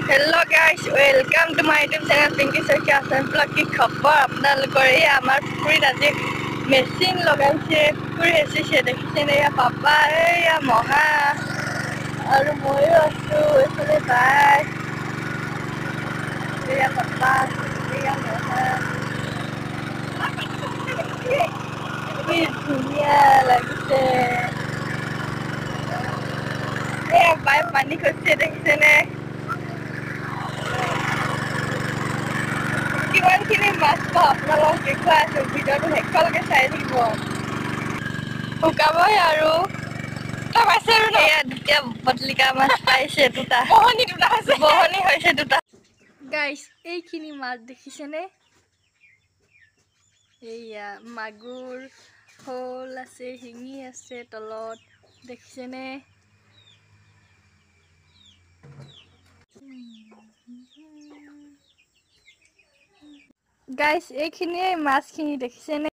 Hello guys, welcome to my YouTube channel Pinky Sokia Vlog ki khabar apnalokor ei amar pukurit aji machine lagaise pukuri hesise dekhise ne ya papa ei ya moha aru moyo asu efale bai ya papa ya moha ki dhuniya lagise ei bai pani khose dekhise ne কিমানখিনি মাছ পাওঁ আপোনালোকক দেখুৱাই আছোঁ ভিডিঅ'টো শেষলৈকে চাই থাকিব শুকাবই আৰু পাইছে আৰু এয়া দুটা বটলিকা মাছ পাইছে দুটা বহনি হৈছে দুটা গাইছ এইখিনি মাছ দেখিছেনে এইয়া মাগুৰ শ'ল আছে শিঙি আছে তলত দেখিছেনে গাইছ এইখিনিয়ে মাছখিনি দেখিছেনে